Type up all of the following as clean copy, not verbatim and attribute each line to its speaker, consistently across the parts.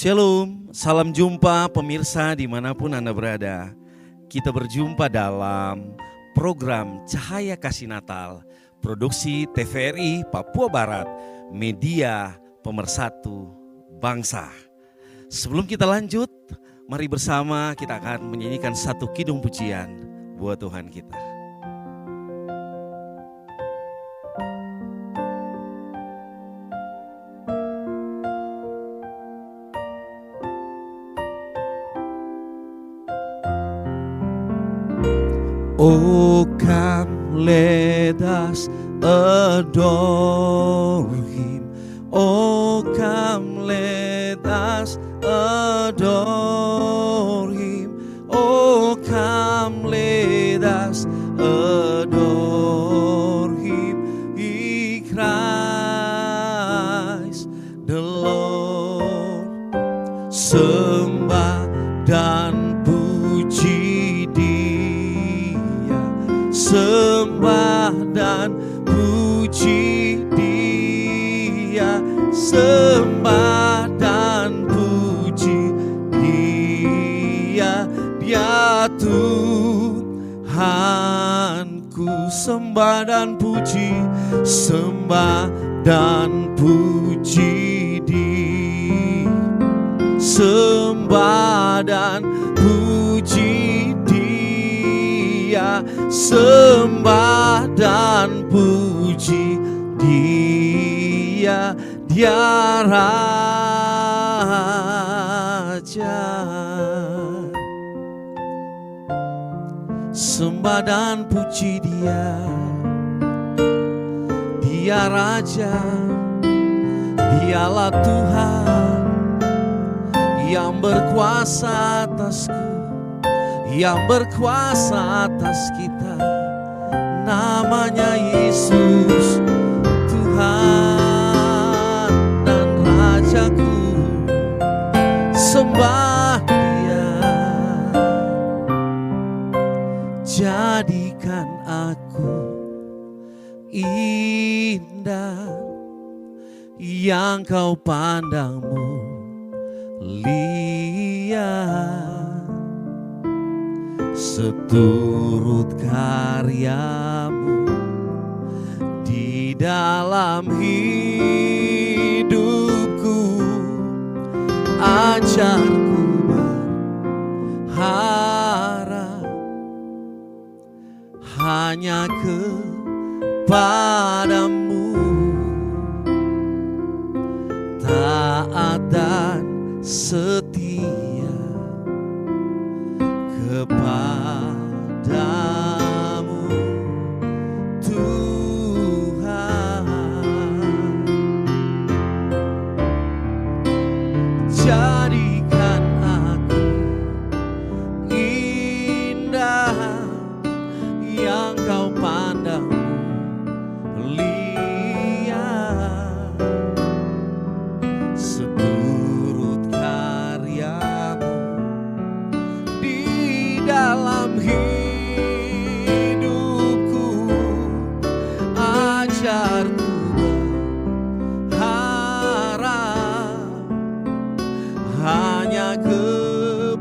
Speaker 1: Shalom, salam jumpa pemirsa dimanapun Anda berada. Kita berjumpa dalam program Cahaya Kasih Natal, produksi TVRI Papua Barat, media pemersatu bangsa. Sebelum kita lanjut, mari bersama kita akan menyanyikan satu kidung pujian buat Tuhan kita. Oh, come, let us adore Him. Oh, come, let us adore Him. Oh, come, let us adore Him. He Christ the Lord. Sembah dan puji sembah dan puji Dia, sembah dan puji Dia, Dia Tuhanku. Sembah dan puji, sembah dan puji Dia, sembah dan puji Dia, sembah dan puji Dia, Dia Raja. Sembah dan puji Dia, Dia Raja, Dialah Tuhan yang berkuasa atasku, yang berkuasa atas kita. Namanya Yesus, Tuhan dan Rajaku. Sembah Dia, jadikan aku indah yang Kau pandang mulia, seturut karyamu di dalam hidupku. Ajarku berharap hanya kepadamu, taat dan setia kepadamu Tuhan. Jadikan aku indah yang Kau pandang mulia, seturut karyamu di dalam hidupku. Ajarku berharap hanya kepadamu,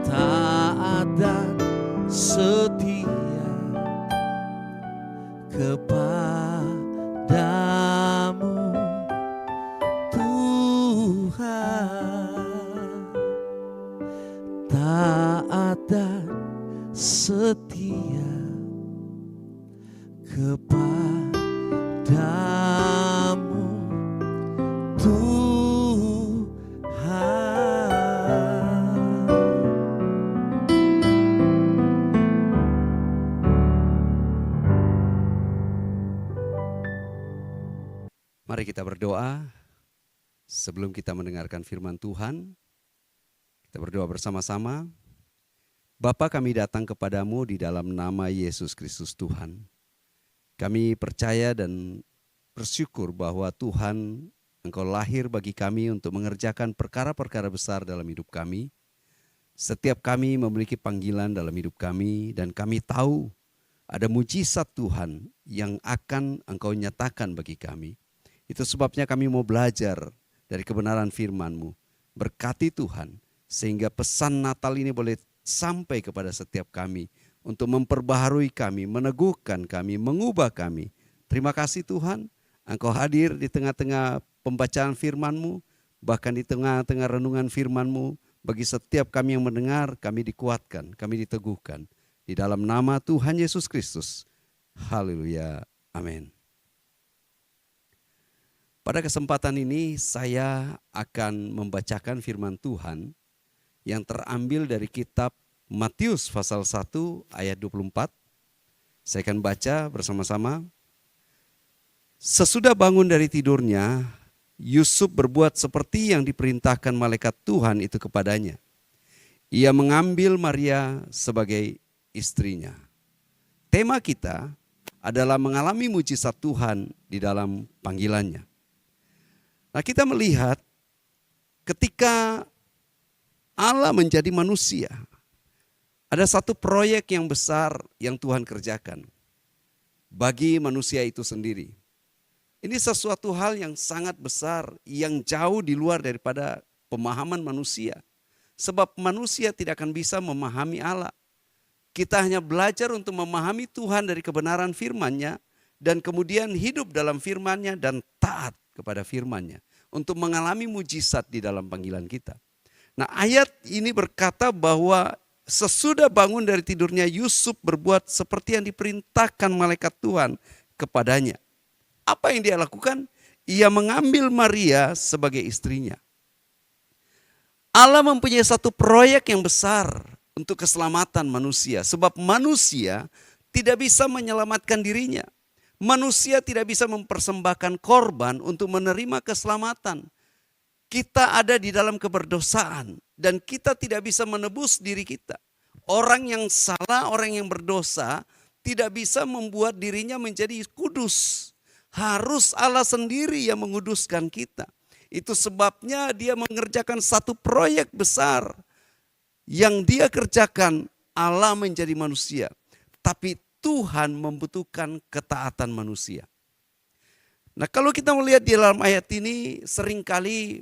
Speaker 1: taat dan setia kepadamu Tuhan, taat dan setia kepadamu Tuhan.
Speaker 2: Mari kita berdoa sebelum kita mendengarkan firman Tuhan. Kita berdoa bersama-sama. Bapa, kami datang kepadamu di dalam nama Yesus Kristus Tuhan. Kami percaya dan bersyukur bahwa Tuhan, Engkau lahir bagi kami untuk mengerjakan perkara-perkara besar dalam hidup kami. Setiap kami memiliki panggilan dalam hidup kami dan kami tahu ada mujizat Tuhan yang akan Engkau nyatakan bagi kami. Itu sebabnya kami mau belajar dari kebenaran firman-Mu. Berkati Tuhan, sehingga pesan Natal ini boleh sampai kepada setiap kami, untuk memperbaharui kami, meneguhkan kami, mengubah kami. Terima kasih Tuhan, Engkau hadir di tengah-tengah pembacaan firman-Mu, bahkan di tengah-tengah renungan firman-Mu. Bagi setiap kami yang mendengar, kami dikuatkan, kami diteguhkan. Di dalam nama Tuhan Yesus Kristus. Haleluya. Amin. Pada kesempatan ini saya akan membacakan firman Tuhan yang terambil dari kitab Matius pasal 1 ayat 24. Saya akan baca bersama-sama. Sesudah bangun dari tidurnya, Yusuf berbuat seperti yang diperintahkan malaikat Tuhan itu kepadanya. Ia mengambil Maria sebagai istrinya. Tema kita adalah mengalami mujizat Tuhan di dalam panggilannya. Nah, kita melihat ketika Allah menjadi manusia, ada satu proyek yang besar yang Tuhan kerjakan bagi manusia itu sendiri. Ini sesuatu hal yang sangat besar, yang jauh di luar daripada pemahaman manusia. Sebab manusia tidak akan bisa memahami Allah. Kita hanya belajar untuk memahami Tuhan dari kebenaran firman-Nya, dan kemudian hidup dalam firman-Nya dan taat kepada firman-Nya untuk mengalami mujizat di dalam panggilan kita. Nah, ayat ini berkata bahwa sesudah bangun dari tidurnya, Yusuf berbuat seperti yang diperintahkan malaikat Tuhan kepadanya. Apa yang dia lakukan? Ia mengambil Maria sebagai istrinya. Allah mempunyai satu proyek yang besar untuk keselamatan manusia. Sebab manusia tidak bisa menyelamatkan dirinya. Manusia tidak bisa mempersembahkan korban untuk menerima keselamatan. Kita ada di dalam keberdosaan dan kita tidak bisa menebus diri kita. Orang yang salah, orang yang berdosa tidak bisa membuat dirinya menjadi kudus. Harus Allah sendiri yang menguduskan kita. Itu sebabnya dia mengerjakan satu proyek besar yang dia kerjakan. Allah menjadi manusia, tapi Tuhan membutuhkan ketaatan manusia. Nah, kalau kita melihat di dalam ayat ini, seringkali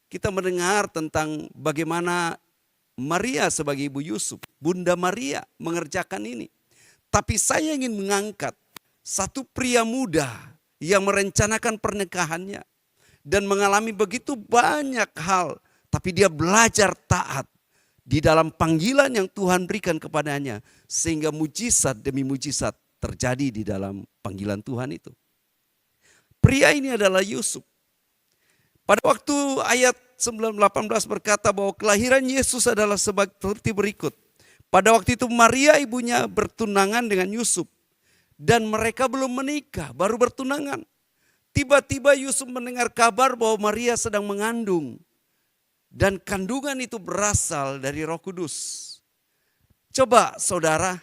Speaker 2: kita mendengar tentang bagaimana Maria sebagai ibu Yusuf, Bunda Maria mengerjakan ini. Tapi saya ingin mengangkat satu pria muda yang merencanakan pernikahannya dan mengalami begitu banyak hal, tapi dia belajar taat di dalam panggilan yang Tuhan berikan kepadanya, sehingga mujizat demi mujizat terjadi di dalam panggilan Tuhan itu. Pria ini adalah Yusuf. Pada waktu ayat 18 berkata bahwa kelahiran Yesus adalah seperti berikut. Pada waktu itu Maria ibunya bertunangan dengan Yusuf. Dan mereka belum menikah, baru bertunangan. Tiba-tiba Yusuf mendengar kabar bahwa Maria sedang mengandung. Dan kandungan itu berasal dari Roh Kudus. Coba saudara,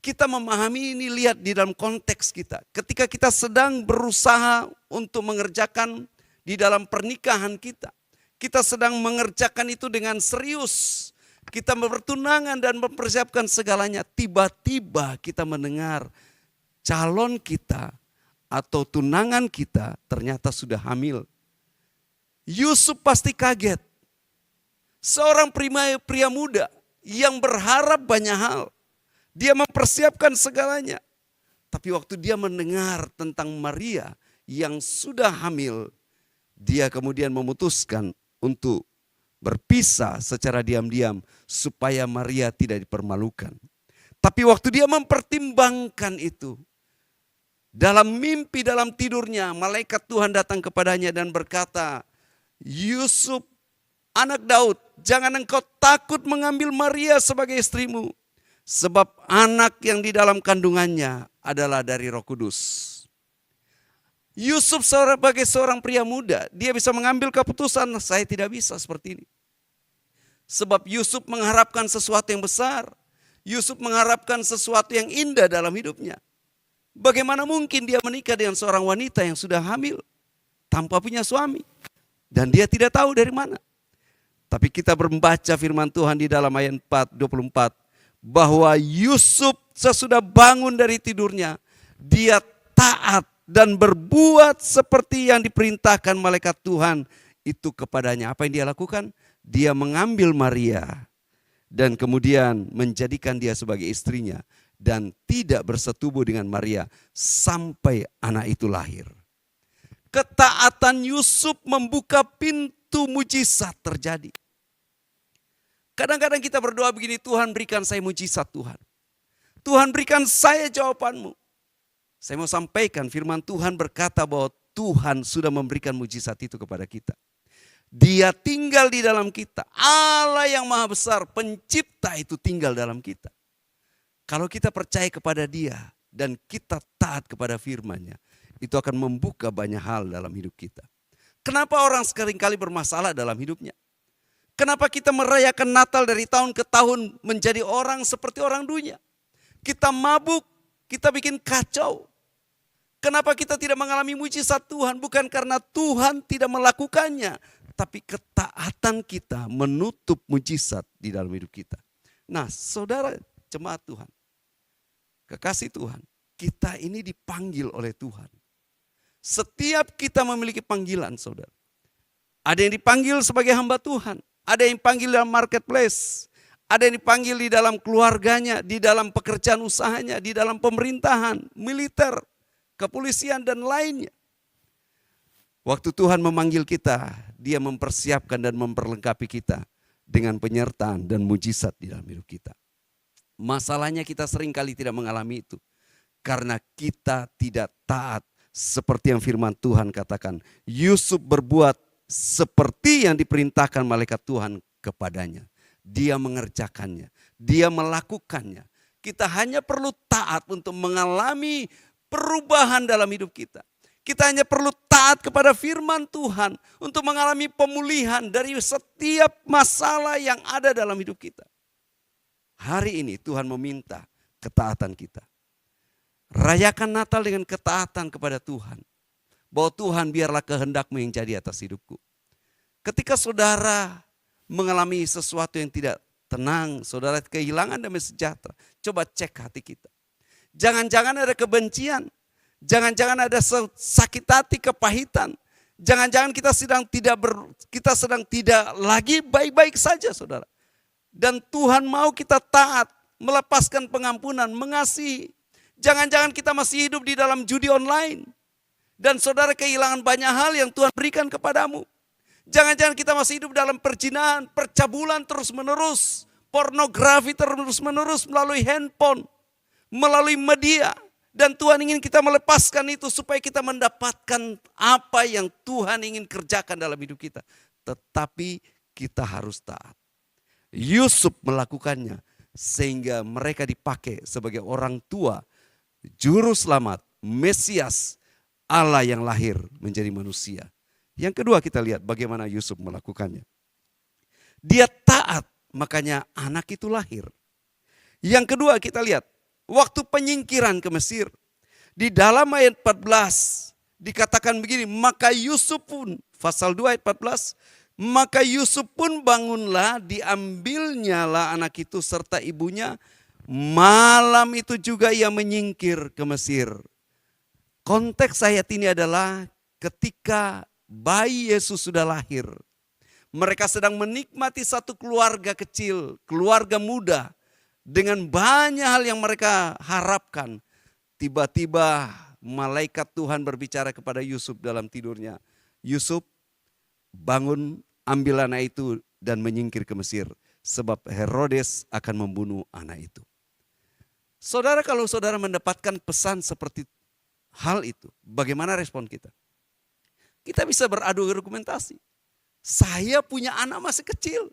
Speaker 2: kita memahami ini, lihat di dalam konteks kita. Ketika kita sedang berusaha untuk mengerjakan di dalam pernikahan kita. Kita sedang mengerjakan itu dengan serius. Kita bertunangan dan mempersiapkan segalanya. Tiba-tiba kita mendengar calon kita atau tunangan kita ternyata sudah hamil. Yusuf pasti kaget. Seorang pria muda yang berharap banyak hal. Dia mempersiapkan segalanya. Tapi waktu dia mendengar tentang Maria yang sudah hamil, dia kemudian memutuskan untuk berpisah secara diam-diam supaya Maria tidak dipermalukan. Tapi waktu dia mempertimbangkan itu, dalam mimpi, dalam tidurnya, malaikat Tuhan datang kepadanya dan berkata, Yusuf, anak Daud, jangan engkau takut mengambil Maria sebagai istrimu. Sebab anak yang di dalam kandungannya adalah dari Roh Kudus. Yusuf sebagai seorang pria muda, dia bisa mengambil keputusan, saya tidak bisa seperti ini. Sebab Yusuf mengharapkan sesuatu yang besar. Yusuf mengharapkan sesuatu yang indah dalam hidupnya. Bagaimana mungkin dia menikah dengan seorang wanita yang sudah hamil tanpa punya suami. Dan dia tidak tahu dari mana. Tapi kita membaca firman Tuhan di dalam ayat 24. Bahwa Yusuf sesudah bangun dari tidurnya, dia taat dan berbuat seperti yang diperintahkan malaikat Tuhan itu kepadanya. Apa yang dia lakukan? Dia mengambil Maria dan kemudian menjadikan dia sebagai istrinya dan tidak bersetubuh dengan Maria sampai anak itu lahir. Ketaatan Yusuf membuka pintu mujizat terjadi. Kadang-kadang kita berdoa begini, Tuhan berikan saya mujizat Tuhan. Tuhan berikan saya jawabanmu. Saya mau sampaikan firman Tuhan berkata bahwa Tuhan sudah memberikan mujizat itu kepada kita. Dia tinggal di dalam kita. Allah yang maha besar, pencipta itu tinggal dalam kita. Kalau kita percaya kepada Dia dan kita taat kepada firman-Nya, itu akan membuka banyak hal dalam hidup kita. Kenapa orang seringkali bermasalah dalam hidupnya? Kenapa kita merayakan Natal dari tahun ke tahun menjadi orang seperti orang dunia? Kita mabuk, kita bikin kacau. Kenapa kita tidak mengalami mujizat Tuhan? Bukan karena Tuhan tidak melakukannya, tapi ketaatan kita menutup mujizat di dalam hidup kita. Nah, saudara jemaat Tuhan, kekasih Tuhan, kita ini dipanggil oleh Tuhan. Setiap kita memiliki panggilan, saudara. Ada yang dipanggil sebagai hamba Tuhan, ada yang dipanggil dalam marketplace, ada yang dipanggil di dalam keluarganya, di dalam pekerjaan usahanya, di dalam pemerintahan, militer, kepolisian dan lainnya. Waktu Tuhan memanggil kita, Dia mempersiapkan dan memperlengkapi kita dengan penyertaan dan mujizat di dalam hidup kita. Masalahnya kita seringkali tidak mengalami itu. Karena kita tidak taat seperti yang firman Tuhan katakan. Yusuf berbuat seperti yang diperintahkan malaikat Tuhan kepadanya. Dia mengerjakannya, dia melakukannya. Kita hanya perlu taat untuk mengalami perubahan dalam hidup kita. Kita hanya perlu taat kepada firman Tuhan untuk mengalami pemulihan dari setiap masalah yang ada dalam hidup kita. Hari ini Tuhan meminta ketaatan kita. Rayakan Natal dengan ketaatan kepada Tuhan. Bahwa Tuhan biarlah kehendak-Mu yang jadi atas hidupku. Ketika saudara mengalami sesuatu yang tidak tenang, saudara kehilangan damai sejahtera, coba cek hati kita. Jangan-jangan ada kebencian, jangan-jangan ada sakit hati, kepahitan. Jangan-jangan kita sedang tidak lagi baik-baik saja, saudara. Dan Tuhan mau kita taat, melepaskan pengampunan, mengasihi. Jangan-jangan kita masih hidup di dalam judi online. Dan saudara kehilangan banyak hal yang Tuhan berikan kepadamu. Jangan-jangan kita masih hidup dalam perzinahan, percabulan terus-menerus. Pornografi terus-menerus melalui handphone, melalui media. Dan Tuhan ingin kita melepaskan itu supaya kita mendapatkan apa yang Tuhan ingin kerjakan dalam hidup kita. Tetapi kita harus taat. Yusuf melakukannya sehingga mereka dipakai sebagai orang tua, juru selamat, Mesias, Allah yang lahir menjadi manusia. Yang kedua kita lihat bagaimana Yusuf melakukannya. Dia taat, makanya anak itu lahir. Yang kedua kita lihat, waktu penyingkiran ke Mesir. Di dalam ayat 14 dikatakan begini, maka Yusuf pun, pasal 2 ayat 14, maka Yusuf pun bangunlah, diambilnyalah anak itu serta ibunya. Malam itu juga ia menyingkir ke Mesir. Konteks ayat ini adalah ketika bayi Yesus sudah lahir. Mereka sedang menikmati satu keluarga kecil, keluarga muda. Dengan banyak hal yang mereka harapkan. Tiba-tiba malaikat Tuhan berbicara kepada Yusuf dalam tidurnya. Yusuf, bangun, ambil anak itu dan menyingkir ke Mesir. Sebab Herodes akan membunuh anak itu. Saudara, kalau saudara mendapatkan pesan seperti hal itu, bagaimana respon kita? Kita bisa beradu argumentasi. Saya punya anak masih kecil.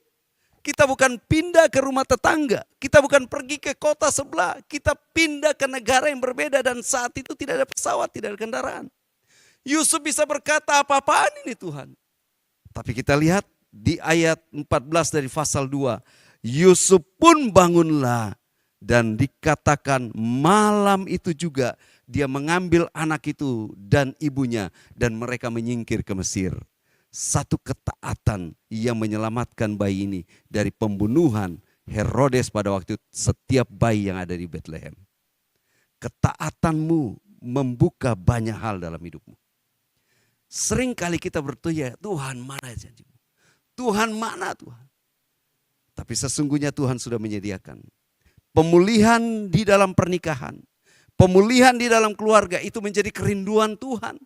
Speaker 2: Kita bukan pindah ke rumah tetangga. Kita bukan pergi ke kota sebelah. Kita pindah ke negara yang berbeda dan saat itu tidak ada pesawat, tidak ada kendaraan. Yusuf bisa berkata apa-apaan ini Tuhan. Tapi kita lihat di ayat 14 dari pasal 2. Yusuf pun bangunlah dan dikatakan malam itu juga dia mengambil anak itu dan ibunya dan mereka menyingkir ke Mesir. Satu ketaatan yang menyelamatkan bayi ini dari pembunuhan Herodes pada waktu setiap bayi yang ada di Bethlehem. Ketaatanmu membuka banyak hal dalam hidupmu. Sering kali kita bertanya, Tuhan mana janjimu? Tuhan mana Tuhan? Tapi sesungguhnya Tuhan sudah menyediakan. Pemulihan di dalam pernikahan, pemulihan di dalam keluarga itu menjadi kerinduan Tuhan.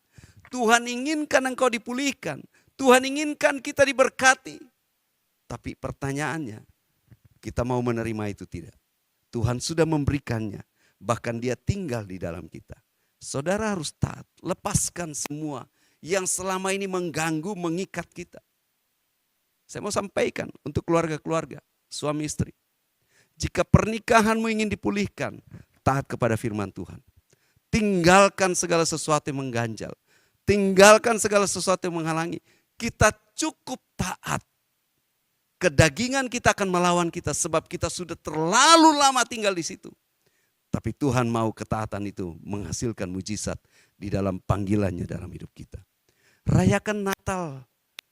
Speaker 2: Tuhan inginkan engkau dipulihkan. Tuhan inginkan kita diberkati. Tapi pertanyaannya, kita mau menerima itu tidak? Tuhan sudah memberikannya. Bahkan dia tinggal di dalam kita. Saudara harus taat. Lepaskan semua yang selama ini mengganggu, mengikat kita. Saya mau sampaikan untuk keluarga-keluarga, suami istri. Jika pernikahanmu ingin dipulihkan, taat kepada firman Tuhan. Tinggalkan segala sesuatu yang mengganjal. Tinggalkan segala sesuatu yang menghalangi. Kita cukup taat. Kedagingan kita akan melawan kita sebab kita sudah terlalu lama tinggal di situ. Tapi Tuhan mau ketaatan itu menghasilkan mujizat di dalam panggilannya dalam hidup kita. Rayakan Natal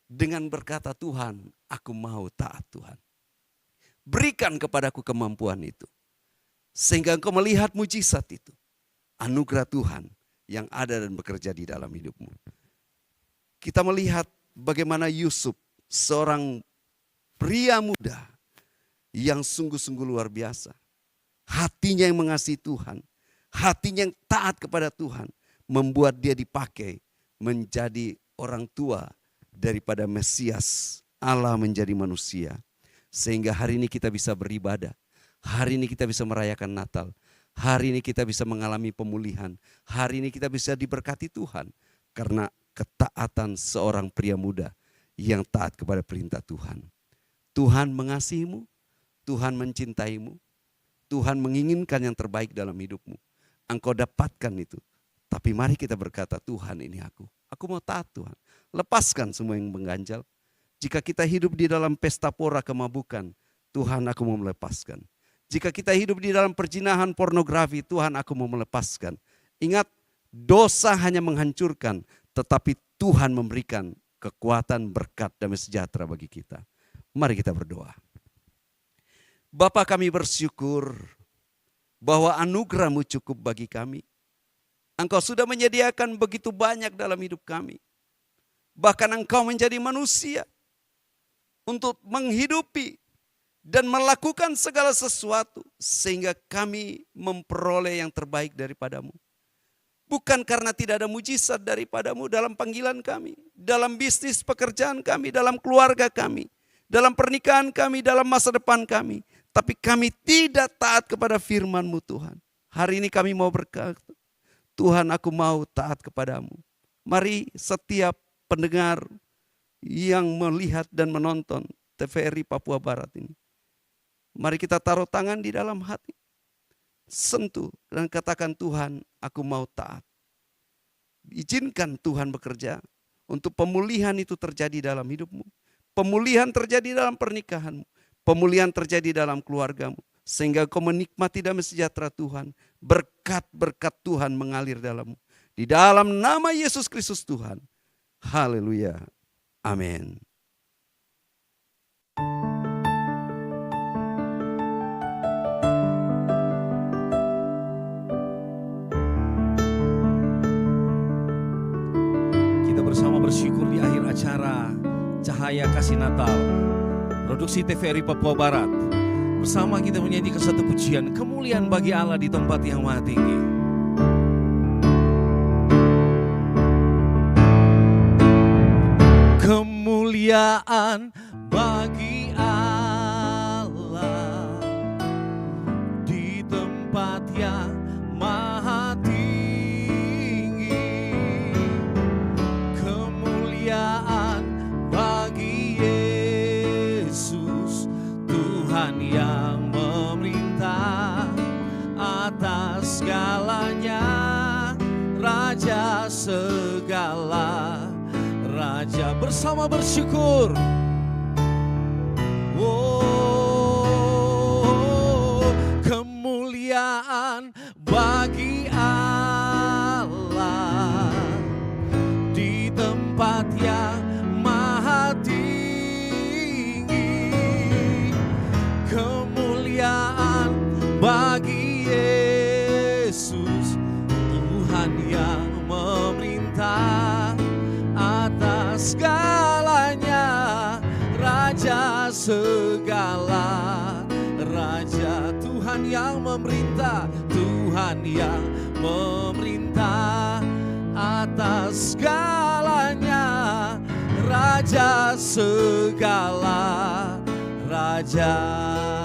Speaker 2: dengan berkata, Tuhan, aku mau taat Tuhan. Berikan kepadaku kemampuan itu. Sehingga engkau melihat mujizat itu. Anugerah Tuhan yang ada dan bekerja di dalam hidupmu. Kita melihat bagaimana Yusuf, seorang pria muda yang sungguh-sungguh luar biasa. Hatinya yang mengasihi Tuhan, hatinya yang taat kepada Tuhan, membuat dia dipakai menjadi orang tua daripada Mesias, Allah menjadi manusia. Sehingga hari ini kita bisa beribadah, hari ini kita bisa merayakan Natal, hari ini kita bisa mengalami pemulihan, hari ini kita bisa diberkati Tuhan. Karena ketaatan seorang pria muda yang taat kepada perintah Tuhan. Tuhan mengasihimu, Tuhan mencintaimu, Tuhan menginginkan yang terbaik dalam hidupmu. Engkau dapatkan itu. Tapi mari kita berkata, Tuhan ini aku mau taat Tuhan. Lepaskan semua yang mengganjal. Jika kita hidup di dalam pesta pora kemabukan, Tuhan aku mau melepaskan. Jika kita hidup di dalam perzinahan pornografi, Tuhan aku mau melepaskan. Ingat, dosa hanya menghancurkan, tetapi Tuhan memberikan kekuatan, berkat, damai sejahtera bagi kita. Mari kita berdoa. Bapa, kami bersyukur bahwa anugerah-Mu cukup bagi kami. Engkau sudah menyediakan begitu banyak dalam hidup kami. Bahkan Engkau menjadi manusia untuk menghidupi dan melakukan segala sesuatu sehingga kami memperoleh yang terbaik daripada-Mu. Bukan karena tidak ada mujizat daripada-Mu dalam panggilan kami, dalam bisnis pekerjaan kami, dalam keluarga kami, dalam pernikahan kami, dalam masa depan kami. Tapi kami tidak taat kepada firman-Mu Tuhan. Hari ini kami mau berkata, Tuhan aku mau taat kepadamu. Mari setiap pendengar yang melihat dan menonton TVRI Papua Barat ini. Mari kita taruh tangan di dalam hati. Sentuh dan katakan, Tuhan aku mau taat. Izinkan Tuhan bekerja untuk pemulihan itu terjadi dalam hidupmu. Pemulihan terjadi dalam pernikahanmu. Pemulihan terjadi dalam keluargamu. Sehingga kau menikmati damai sejahtera Tuhan. Berkat-berkat Tuhan mengalir dalammu. Di dalam nama Yesus Kristus Tuhan. Haleluya. Amin.
Speaker 1: Kita bersama bersyukur di akhir acara Cahaya Kasih Natal, produksi TVRI Papua Barat. Bersama kita menyanyikan satu pujian, kemuliaan bagi Allah di tempat yang maha tinggi. Kemuliaan bagi Allah di tempat yang maha tinggi. Kemuliaan bagi Yesus, Tuhan yang memerintah atas segalanya, Raja segala Raja. Bersama bersyukur. Oh, kemuliaan bagi Allah di tempat yang maha tinggi. Kemuliaan bagi Yesus, Tuhan Tuhan yang memerintah, Tuhan yang memerintah atas segalanya, Raja segala raja.